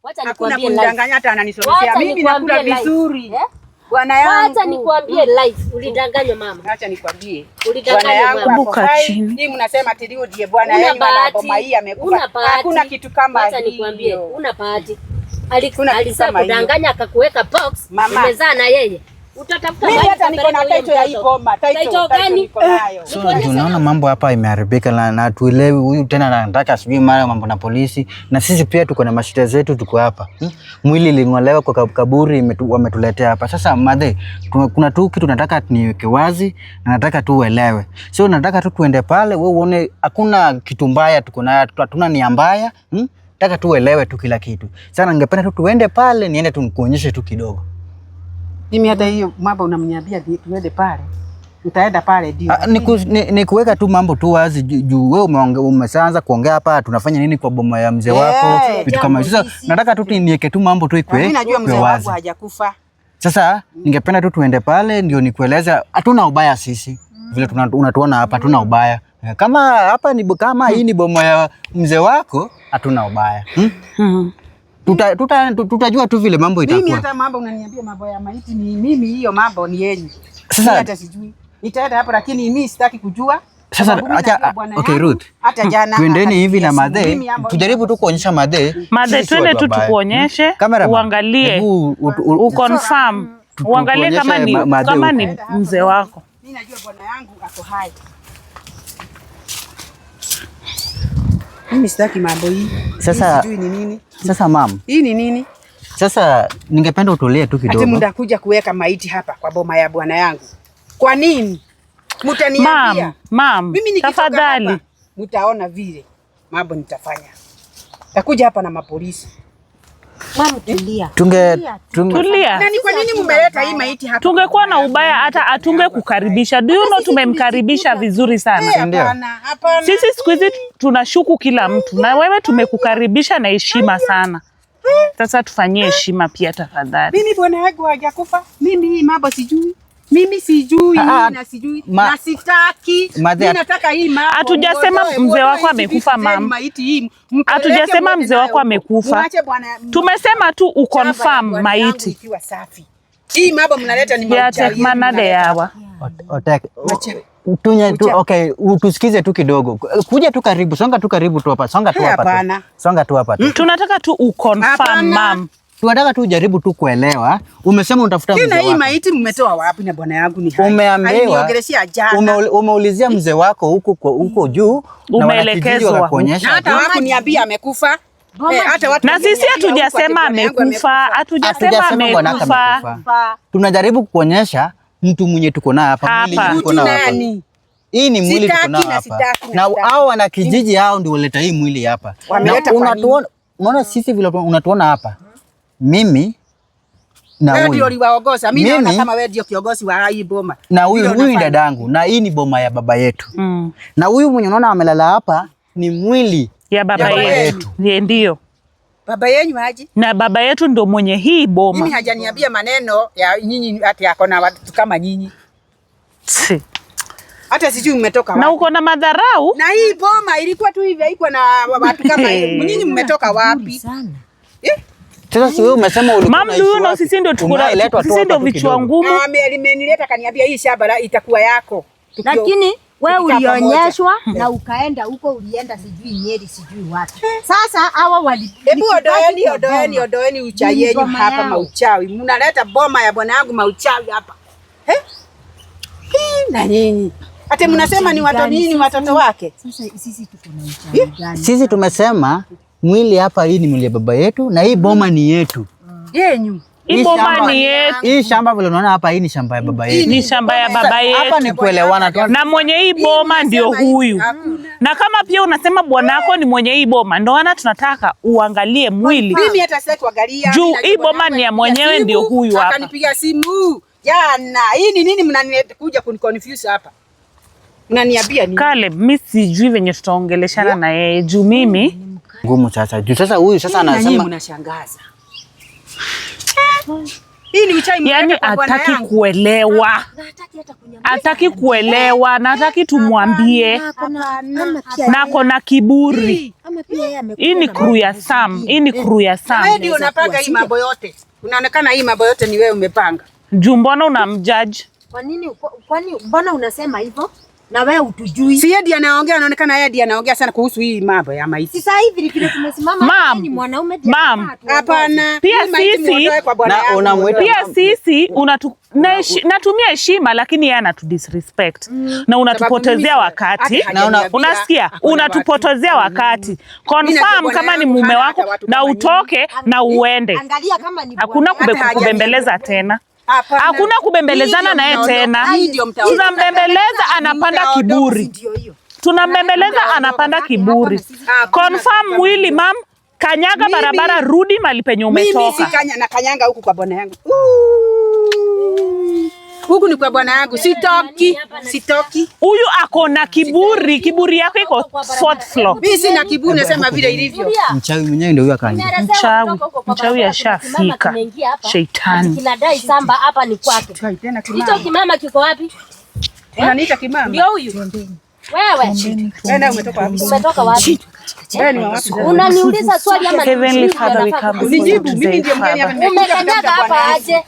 Wacha nikwambie live. Hakuna hata ananisolea. Mimi nakula vizuri. Bwana yangu. Wacha nikwambie live. Ulidanganywa mama. Acha nikwambie. Bwana yangu buka chini. Hii mnasema tilio die bwana yangu na boma hii amekufa. Hakuna kitu kama hiyo. Wacha nikwambie. Una bahati. Alisema kudanganya akakuweka box. Umezaa na yeye. Utatafuta mimi hata niko na title ya hii boma. Title gani? So tunaona mambo hapa imeharibika na tuelewi huyu tena anataka sijui mara mambo na polisi na sisi pia tuko na mashida zetu tuko hapa. Mwili lingolewa kwa kaburi wametuletea hapa. Sasa madhe kuna tu kitu nataka niweke wazi na nataka tu uelewe. So nataka tu tuende pale wewe uone hakuna kitu mbaya tuko nayo, hatuna nia mbaya. Nataka tu uelewe tu kila kitu. Sasa ningependa tu tuende pale niende tu nikuonyeshe tu kidogo. Mimi hata hiyo mambo unamniambia tuende pale. Utaenda pale ndio. Ni kuweka tu mambo tu wazi juu wewe umeanza kuongea hapa tunafanya nini kwa boma ya mzee wako vitu kama hizo. Sasa nataka tu niweke tu mambo tu ikwe. Mimi najua mzee wangu hajakufa. Sasa ningependa tu tuende pale ndio nikueleza hatuna ubaya sisi. Vile unatuona hapa hatuna ubaya. Kama hapa ni kama hii ni boma ya mzee wako hatuna ubaya. Tutajua tu vile mambo itakuwa. Mimi hata mambo unaniambia mambo ya maiti ni mimi hiyo mambo ni yenu. Sasa hata sijui. Nitaenda hapo lakini mimi sitaki kujua. Sasa acha okay Ruth. Hata jana. Tuendeni hivi na madhe. Tujaribu tu kuonyesha madhe. Madhe twende tu tukuonyeshe, uangalie, uconfirm. Uangalie kama ni mzee wako. Mimi najua bwana yangu ako hai. Mimi sitaki mambo hii. Sasa sijui ni nini. Sasa mam. Hii ni nini? Sasa ningependa utolee tu kidogo. Ati mtakuja kuweka maiti hapa kwa boma ya bwana yangu. Kwa nini? Mtaniambia. Mam, tafadhali. Mtaona vile mambo nitafanya. Takuja hapa na mapolisi. Mama tulia. Tulia. Na ni kwa nini mmeleta hii maiti hapa? Tungekuwa na ubaya hata atunge kukaribisha. Do you know tumemkaribisha vizuri sana. Hapana. Sisi siku hizi tunashuku kila mtu na wewe tumekukaribisha na heshima sana. Sasa tufanyie heshima pia tafadhali. Mimi bwana wangu hajakufa. Mimi hii mambo sijui. Mimi sijui na sijui na sitaki. Mimi nataka hii mambo. Hatujasema mzee wako amekufa mama. Hatujasema mzee wako amekufa. Tumesema tu uconfirm maiti. Ikiwa safi. Hii mambo mnaleta ni mauchawi. Manade yawa. Okay, utusikize tu kidogo. Kuja tu karibu, songa tu karibu tu hapa. Songa tu hapa. Songa tu hapa. Tunataka tu uconfirm mam. Tunataka tu jaribu tu kuelewa. Umesema unatafuta mzee wako. Hii maiti mmetoa wapi na bwana yangu ni hai? Umeambiwa. Umeulizia mzee wako huko juu na umeelekezwa. Hata hawakuniambia amekufa. Na sisi hatujasema amekufa, hatujasema amekufa. Tunajaribu kuonyesha mtu mwenye tuko naye hapa, mwili tuko nao hapa. Hii ni mwili tuko nao hapa. Na hao wana kijiji hao ndio waleta hii mwili hapa. Unatuona, unaona sisi vile unatuona hapa. Mimi na wewe ndio uliwaongoza. Mimi naona kama wewe ndio kiongozi wa hii boma. Na huyu ni dadangu na hii ni boma ya baba yetu. Na huyu mwenye unaona amelala hapa ni mwili ya baba yetu. Ndio. Baba yenu aje? Na baba yetu ndo mwenye hii boma. Mimi hajaniambia maneno ya nyinyi ati yako na watu kama nyinyi. Hata sijui mmetoka wapi. Na uko na madharau? Na hii boma ilikuwa tu hivi haikuwa na watu kama nyinyi mmetoka wapi? Sasa wewe umesema ulikuwa na Mam, sisi ndo sisi ndo vichwa ngumu. Amenieleta kaniambia hii shamba itakuwa yako. Lakini wewe ulionyeshwa na ukaenda huko, ulienda sijui Nyeri sijui wapi. Sasa hawa wali hebu odoeni uchawi yenu hapa mauchawi. Mnaleta boma ya bwana yangu mauchawi hapa. Na nyinyi. Ate mnasema ni watoto nini watoto wake? Sasa sisi tuko na uchawi gani? Sisi tumesema mwili hapa hii ni mwili ya baba yetu na hii boma ni yetu. Yenyu. Hii boma ni yetu. Hii shamba vile unaona hapa hii ni shamba ya baba yetu. Ni shamba ya baba yetu. Hapa ni kuelewana tu. Na mwenye hii boma ndio huyu. Na kama pia unasema bwanako ni mwenye hii boma, ndio maana tunataka uangalie mwili. Mimi hata sasa kuangalia. Juu hii boma ni ya mwenyewe ndio huyu hapa. Akanipiga simu. Jana, hii ni nini mnanikuja kuniconfuse hapa? Mnaniambia nini? Kale, mimi sijui venye tutaongeleshana na yeye. Juu mimi ngumu sasa. Juu sasa huyu sasa anasema mnashangaza. Hii ni uchawi yani hataki kuelewa. Hataki kuelewa, na hataki tumwambie. Na kona kiburi. Hii ni crew ya Sam. Hii ni crew ya Sam. Wewe ndio unapanga hii mambo yote. Unaonekana hii mambo yote ni wewe umepanga. Juu mbona unamjudge? Kwani mbona unasema hivyo? Na wewe utujui. Si yeye anaongea, anaonekana yeye anaongea sana kuhusu hii mambo ya maiti. Sasa hivi vile tumesimama ni mwanaume ndiye. Hapana. Pia sisi natumia heshima, lakini yeye anatudisrespect. Na unatupotezea wakati. Unasikia? Unatupotezea wakati. Confirm kama ni mume wako na utoke na uende. Hakuna kubembeleza tena. Hakuna kubembelezana naye tena. Tunambembeleza anapanda kiburi. Tunambembeleza anapanda kiburi. Confirm mwili mam, kanyaga barabara, rudi mali penye umetoka. Mimi si kanyanga huku kwa bwana yangu. Huku ni kwa bwana yangu. Sitoki. Huyu ako na kiburi. Kiburi yako iko 4th floor. Mimi sina kiburi, nasema vile ilivyo. Mchawi mwenyewe ndio huyo akaanza. Mchawi ashafika. Shetani. Kinadai samba hapa ni kwake. Hicho kimama kiko wapi? Unaniita kimama? Ndio huyu. Wewe umetoka wapi? Umetoka wapi? Unaniuliza swali ama Heavenly Father, we come before you today, Father. Umekanyaga hapa aje?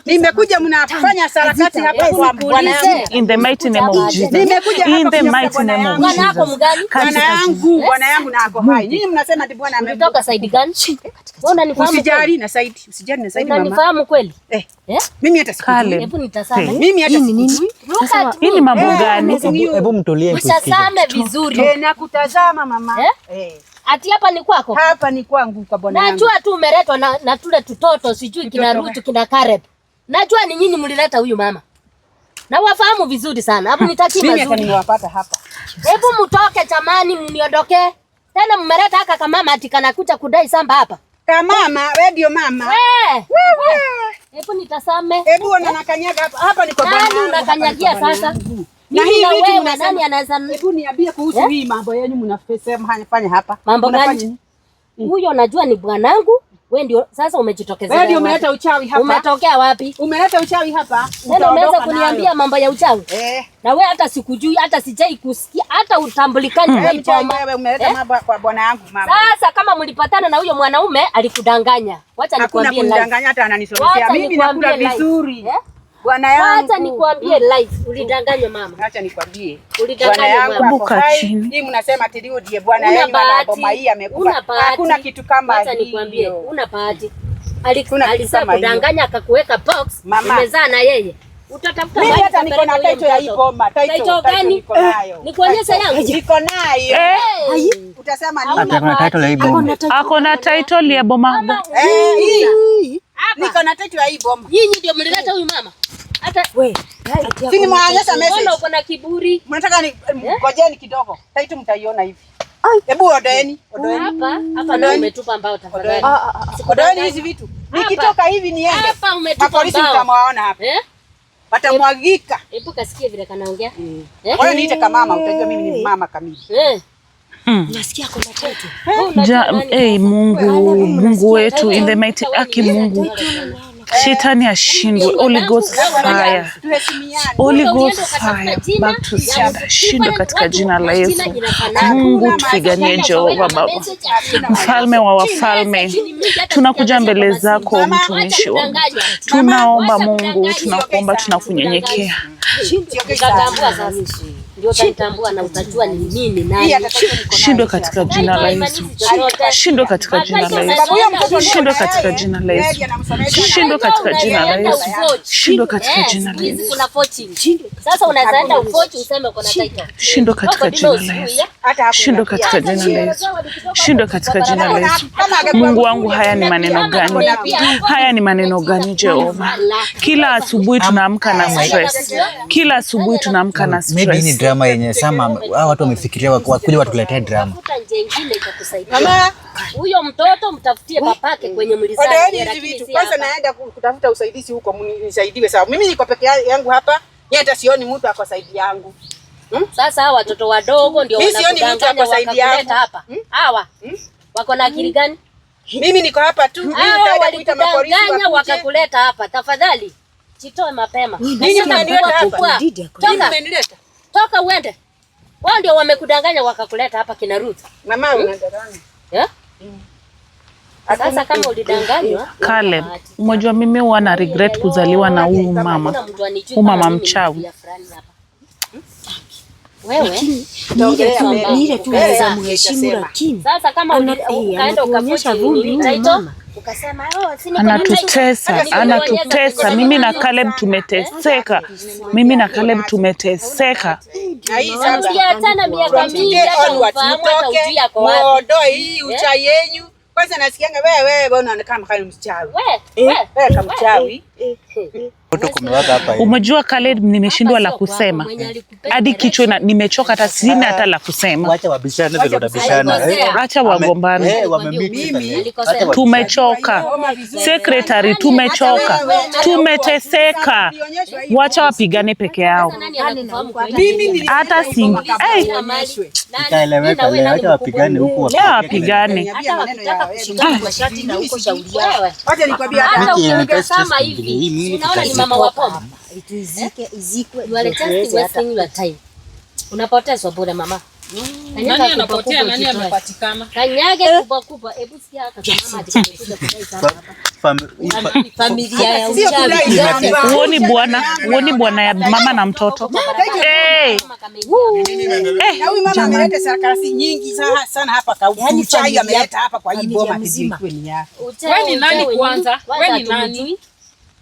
Nimekuja mnafanya sarakati hapa kwa bwana yangu. In the mighty name of Jesus. Nimekuja hapa in the mighty name of Bwana yako mgani? Bwana yangu na ako hai. Nyinyi mnasema ati bwana ametoka side gani? Wewe unanifahamu? Usijali na side mama. Unanifahamu kweli? Mimi hata sikujui. Hebu nitasame. Mimi hata sikujui. Hii ni mambo gani? Hebu mtolie tusikie. Usasame vizuri. Nakutazama mama. Ati hapa ni kwako? Hapa ni kwangu kwa bwana yangu. Najua tu umeletwa na tule tutoto sijui kina Rutu kina Kareb. Najua ni nyinyi mlileta huyu mama. Na wafahamu vizuri sana. Hapo nitaki mazuri. Mimi hata nimewapata hapa. Hebu mtoke chamani mniondoke. Tena mmeleta haka kama mama ati kanakuja kudai samba hapa. Kama mama, wewe ndio mama. Wewe. Hebu nitasame. Hebu unakanyaga hapa. Hapa ni kwa bwana yangu. Nani unakanyagia sasa? Na hii vitu nani anaweza? Hebu niambie kuhusu hii mambo yenu mnafanya fanya hapa. Mambo gani? Huyo najua ni bwanangu. Wewe ndio sasa umejitokezea. Wewe ndio umeleta uchawi hapa. Umetokea wapi? Umeleta uchawi hapa. Tena umeanza kuniambia mambo ya uchawi. Na wewe hata sikujui, hata sijai kusikia, hata utambulikani wewe choma. Wewe umeleta mambo kwa bwana yangu mama. Sasa kama mlipatana na huyo mwanaume alikudanganya. Wacha nikwambie live. Hakuna hata ananisomea. Mimi nakula vizuri. Bwana yangu. Wacha nikwambie live. Ulidanganywa mama. Acha nikwambie. Ulidanganywa mama. Buka chini. Hii mnasema ati ndiye bwana yangu na boma hii amekufa. Hakuna kitu kama hiyo. Wacha nikwambie. Una bahati. Alisema kudanganya akakuweka box. Umezaa na yeye. Utatafuta mimi hata niko na title ya hii bomba. Title gani? Niko nayo. Nikuonyesha yangu. Niko nayo. Utasema nini? Akona title ya hii bomba. Akona title ya bomba. Hii. Niko na title ya hii bomba. Nyinyi ndio mlileta huyu mama. Hata wewe. Sini mwaonyesha message. Mbona uko na kiburi? Mnataka ni ngojeni kidogo. Title mtaiona hivi. Hebu odoeni. Hapa ndio umetupa mbao tafadhali. Odoeni hizi vitu. Nikitoka hivi niende. Hapa umetupa mbao. Polisi mtamwaona hapa. Watamwagika. Hebu kasikie vile kanaongea. Kwa hiyo niite kama mama, utajua mimi ni mama kamili. Nasikia kuna title. Mungu wetu in the mighty Mungu. Shetani ashindwe. Holy Ghost fire. Holy Ghost fire. Back to sender. Shindwe katika jina la Yesu. Mungu tupiganie Jehova Baba. Mfalme wa wafalme. Tunakuja mbele zako mtumishi wangu. Tunaomba Mungu, tunakuomba, tunakunyenyekea. Utatambua sasa. Ndio utatambua na utajua ni nini nani. Shindwe katika jina la Yesu. Shindwe katika jina la Yesu. Shindwe katika jina la Yesu. Shindwe katika jina la Yesu. Shindwe katika jina la Yesu. Kuna 14. Sasa unaanza enda ufochi useme uko na title. Shindwe katika jina la Yesu. Shindwe katika jina la Yesu. Shindwe katika jina la Yesu. Mungu wangu, haya ni maneno gani? Haya ni maneno gani Jehova? Kila asubuhi tunaamka na stress. Kila asubuhi tunaamka na stress. Drama yenye sama watu wamefikiria wakuja watuletee drama. Mama, huyo mtoto mtafutie papake kwenye mlizani. Kwanza naenda kutafuta usaidizi huko, mnisaidiwe sawa. Mimi niko peke yangu hapa, yeye hata sioni mtu ako saidi yangu. Sasa hawa watoto wadogo ndio wanakudanganya wakakuleta hapa. Hawa wako na akili gani? Mimi niko hapa tu. Walikudanganya wakakuleta hapa. Tafadhali jitoe mapema. Nini mmenileta hapa? Toka uende. Wao ndio wamekudanganya wakakuleta hapa kina Ruth. Mama unadanganya. Sasa kama ulidanganywa, Caleb, umejua mimi huwa na regret kuzaliwa na huyu mama. Huyu mama mchawi. Wewe ni ile tu za mheshimu, lakini sasa kama ukaenda ukaonyesha vumbi mama ukasema anatutesa. Mimi na Caleb tumeteseka. Tena miaka mingi hii ucha yenyu. Kwanza nasikianga wewe unaonekana kama mchawi. Wewe kama mchawi. Umejua Caleb, nimeshindwa la kusema. Hadi kichwa nimechoka, hata sina hata la kusema. Acha wabishane vile wanabishana. Acha wagombane. Tumechoka. Secretary, tumechoka. Tumeteseka. Wacha wapigane peke yao. Hata singi. Ikaeleweka leo, acha wapigane huku wapigane. Wacha nikwambia kama hivi. Unaona ni mama wa pombe. Izikwe. You are just wasting your time. Unapotezwa bure mama. Nani anapotea, nani amepatikana? Kanyage kubwa. Hebu sikia hata mama atakuja kudai sana hapa. Familia ya uchawi. Uoni bwana ya mama na mtoto. Na huyu mama ameleta sarakasi nyingi sana hapa kwa uchawi ameleta hapa kwa hii boma mzima. Wewe ni nani kwanza? Wewe ni nani?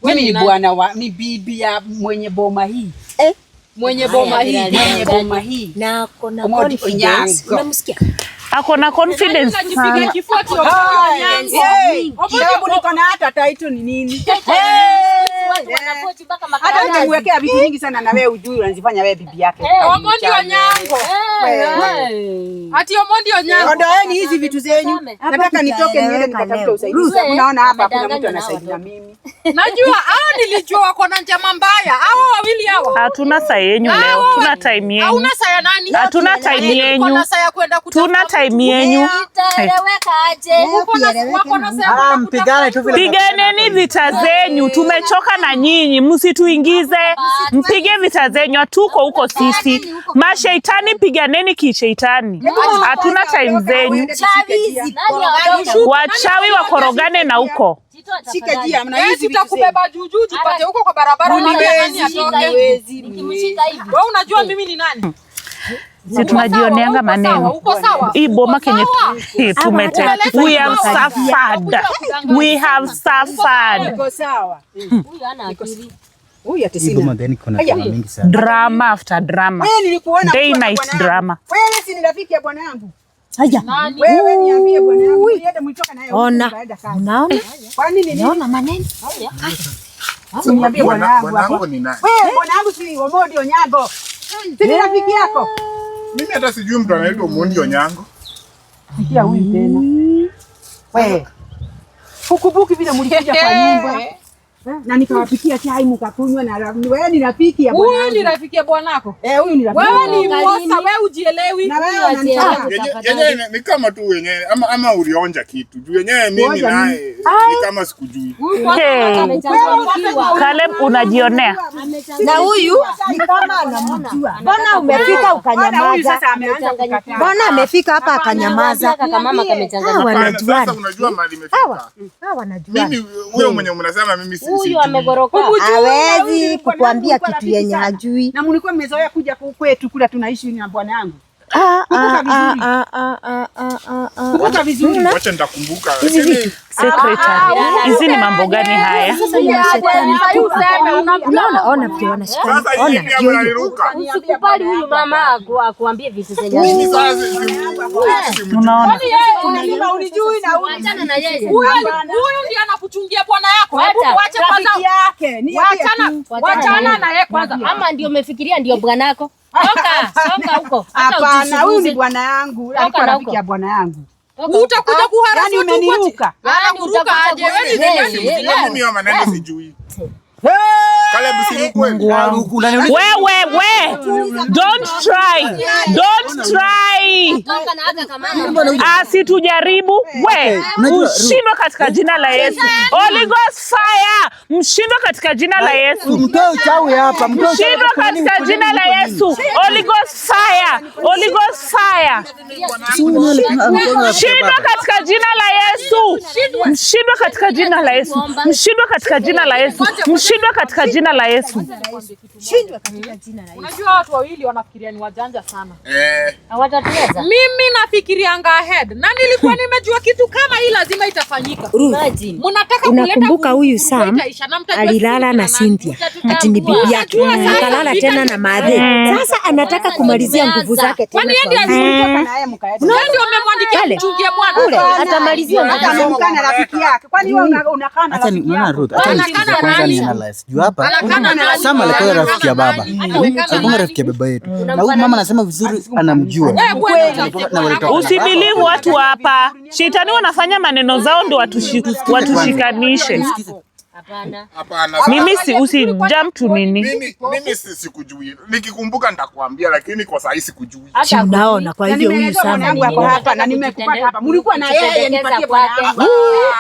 Mimi ni bwana wa ni bibi ya mwenye boma hii. Mwenye boma hii. Na kuna confidence. Unamsikia? Ako na confidence sana. Sababu niko na hata title ni nini? Hata nimewekea vitu vingi sana na wewe ujui unazifanya wewe bibi yake. Omondi Onyango. Ati Omondi Onyango. Ondoeni hizi vitu zenyu. Nataka nitoke niende nikatafuta usaidizi. Unaona hapa kuna mtu anasaidia mimi. Najua nilijua wako na njama mbaya. Hao wawili hawa. Hatuna saa yenyu leo. Tuna time yenyu. Hauna saa ya nani? Hatuna time yenyu. Kuna saa ya kwenda kutafuta. Tuna time yenyu. Itaeleweka aje? Wako na saa. mpigane tu vile. Piganeni vita zenyu. Tumechoka na nyinyi. Msituingize. Mpige vita zenyu. Tuko huko sisi. Mashaitani piganeni kishaitani. Hatuna time zenyu. Wachawi wakorogane na huko. Shika mna hizi tutakubeba juju tupate huko kwa barabara nani atoke. Nikimshika hivi. Wewe unajua mimi ni nani? Si tunajioneanga maneno. Uko sawa? Hii boma kenye tumete. We have suffered. Uko sawa. Huyu ana akili. Huyu atisina. Mingi sana. Drama after drama. Wewe nilikuona Day night drama. Wewe si ni rafiki ya bwana yangu. Haya. Wewe niambie bwana yangu, niende mlitoka naye. Unaona? Kwa nini ni? Naona maneno. Niambie bwana yangu. Bwanangu ni nani? Wewe bwana yangu si Omondi Onyango. Si rafiki yako? Mimi hata sijui mtu anaitwa Omondi Onyango. Sikia huyu tena. Wewe. Hukubuki vile mlikuja kwa nyumba. Na nikawapikia chai mkakunywa na wewe ni rafiki ya bwana. Huyu ni rafiki ya bwanako? Huyu ni rafiki. Wewe ni mwosa, wewe ujielewi. Na wewe unanitaka. Yenyewe ni kama tu wenyewe ama ulionja kitu. Tu yenyewe mimi naye ni kama sikujui. Caleb unajionea. Na huyu ni kama anamjua. Mbona umefika ukanyamaza? Mbona amefika hapa akanyamaza? Kaka mama kamechanganya. Sasa unajua mali imefika. Hawa wanajua. Mimi huyo mwenye mnasema mimi si. Huyu amegoroka. Hawezi kukuambia kitu yenye hajui. Na mlikuwa mmezoea kuja kwetu kula tunaishi na bwana yangu. Kumbuka vizuri. Wacha nitakumbuka. Secretary. Hizi ni mambo gani haya? Unaona, ona vile wanashikana. Sasa hivi pia mnaniruka. Usikubali huyu mama akuambie vitu zenye. Unaona? Unasema unijui na Achana na yeye. Huyu ndiye anakuchungia bwana yako. Hebu tuache kwanza. yake. Ni Wachana na yeye kwanza. Ama ndio umefikiria ndio bwanako? Songa huko. Hapana, huyu ni bwana yangu. Alikuwa rafiki ya bwana yangu. Utakuja kuharasu tu. Umeniruka. Anakuruka aje? Wewe Mimi wa maneno sijui. Caleb si kweli. Wewe. Don't try. nini? Asitujaribu. We, mshindwe katika jina la Yesu. Holy Ghost fire. Mshindwe katika jina la Yesu. Mtoe uchawi hapa. Mshindwe katika jina la Yesu. Holy Ghost fire. Holy Ghost fire. Mshindwe katika jina la Yesu. Mshindwe katika jina la Yesu. Mshindwe katika jina la Yesu. Mshindwe katika jina la Yesu. Shindwe katika jina la Yesu. Unajua watu wawili wanafikiria ni wajanja sana. Hawatatuweza. Mimi nafikirianga ahead. Na nilikuwa nimejua kitu kama hii lazima itafanyika. Imagine. Mnataka Unakumbuka huyu Sam alilala na Cynthia ati ni bibi yake, akalala tena na Madhe. Sasa anataka kumalizia nguvu zake tena. Kwani yeye alitoka na yeye mkaenda? ndio umemwandikia mchungie bwana. Atamalizia Atamka na rafiki yake. Kwani wewe unakaa na rafiki yako? Ruth, acha nisikize kwanza ni analyze. Juu hapa Sam alikuwa rafiki ya baba. Alikuwa rafiki ya baba yetu. Na huyu mama anasema vizuri anamjua. Usibilivu watu hapa. Shetani wanafanya maneno zao ndio watushikanishe. Hapana. Mimi usi jump to nini. Mimi sikujui. Nikikumbuka nitakwambia lakini kwa sasa sikujui. Unaona, kwa hivyo huyu Sam yako hapa na nimekupata hapa. Mlikuwa na yeye nipatie bwana.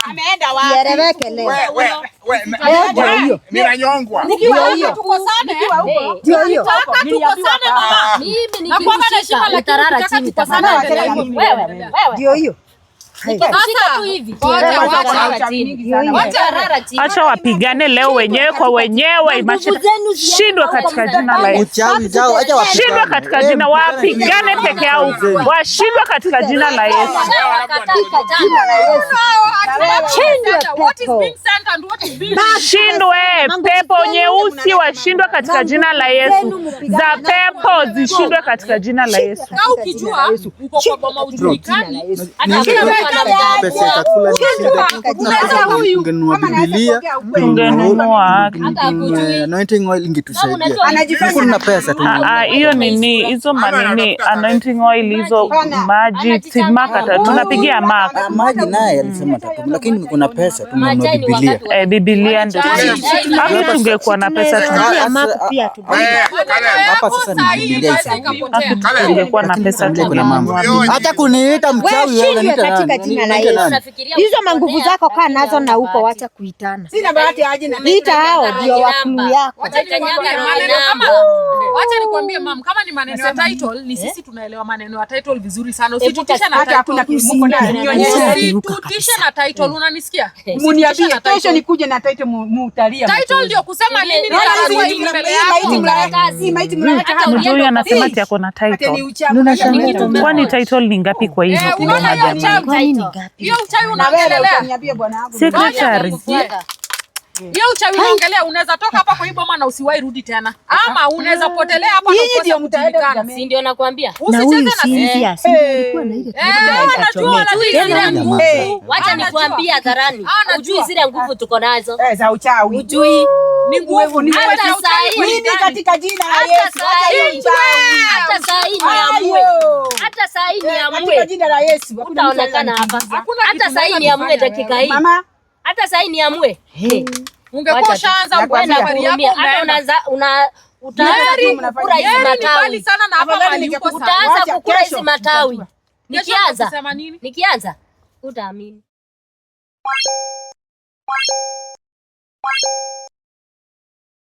Ameenda wapi? Yereweke leo. Wewe. Ninanyongwa. Nikiwa hiyo tukosane. Ndio hiyo. Nataka tukosane mama. mimi nikikushika utarara chini tafadhali. Wewe. Ndio hiyo. Nikikushika tu hivi. Acha wapigane leo wenyewe kwa wenyewe. Shindwe katika jina la Yesu. Shindwe katika jina, wapigane peke yao. Washindwe katika jina la Yesu. Shindwe pepo nyeusi, washindwe katika jina la Yesu. Za pepo zishindwe katika jina la Yesu. Na ukijua uko kwa boma ujulikani. Hiyo nini, hizo manini anointing oil, hizo maji simakata tunapigia maka maji naye alisema tatu, lakini kuna pesa tumenunua Biblia. Biblia ndio hapo, tungekuwa na pesa pia tu. Hapa sasa ni Biblia tungekuwa na pesa tungenunua. Hata kuniita mchawi wewe Shindwe katika jina la Yesu. Hizo manguvu zako kaa nazo na huko, wacha kuitana. Sina bahati aje na Ita hao ndio wakuu yako. Wacha nikwambie mama, kama ni maneno ya title, ni sisi tunaelewa maneno ya title vizuri sana. Usitutishe na hata hakuna title. kimuko Usitutishe na title, unanisikia? Muniambie kesho nikuje na title mutalia. Title ndio kusema nini? Mjui anasema ati ako na title. Kwani title ni ngapi kwa hizo kingoma jamani? Hiyo uchawi unaongelea. Secretary. Hiyo uchawi unaongelea, unaweza toka hapa kwa hii boma na usiwahi rudi tena. Ama unaweza potelea hapa na ukose kujulikana. Si ndio nakwambia? Na huyu Usicheze na sisi. Cynthia, alikuwa na ile Wacha nikwambie hadharani. Ujui zile nguvu tuko nazo. Za uchawi. Ujui Ni nguvu ni hata saa hii katika jina la Yesu. Hata saa hii niamue. Hata saa hii niamue. Katika jina la Yesu. Utaonekana hapa. Hata saa hii niamue dakika hii. Mama, hata saa hii niamue. Ungekuwa shaanza kwa safari yako. Hata utaanza kukura hizi matawi. Utaanza kukura hizi matawi. Nikianza utaamini.